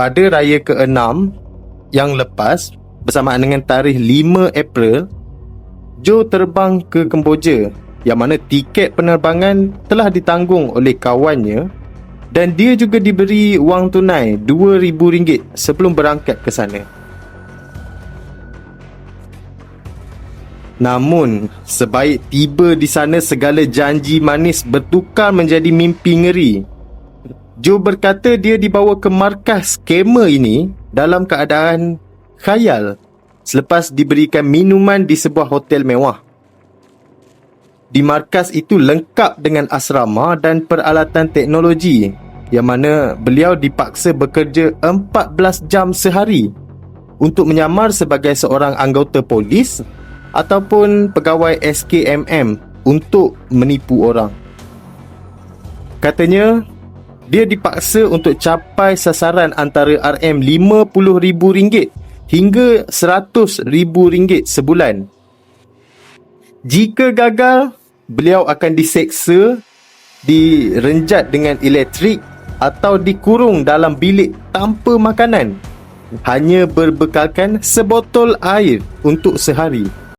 pada raya ke-6 yang lepas, bersamaan dengan tarikh 5 April, Joe terbang ke Kemboja, yang mana tiket penerbangan telah ditanggung oleh kawannya dan dia juga diberi wang tunai RM2,000 sebelum berangkat ke sana. Namun, sebaik tiba di sana, segala janji manis bertukar menjadi mimpi ngeri. Joe berkata dia dibawa ke markas skamer ini dalam keadaan khayal selepas diberikan minuman di sebuah hotel mewah. Di markas itu lengkap dengan asrama dan peralatan teknologi, yang mana beliau dipaksa bekerja 14 jam sehari untuk menyamar sebagai seorang anggota polis ataupun pegawai SKMM untuk menipu orang. Katanya, dia dipaksa untuk capai sasaran antara RM50,000 hingga RM100,000 sebulan. Jika gagal, beliau akan diseksa, direnjat dengan elektrik atau dikurung dalam bilik tanpa makanan, hanya berbekalkan sebotol air untuk sehari.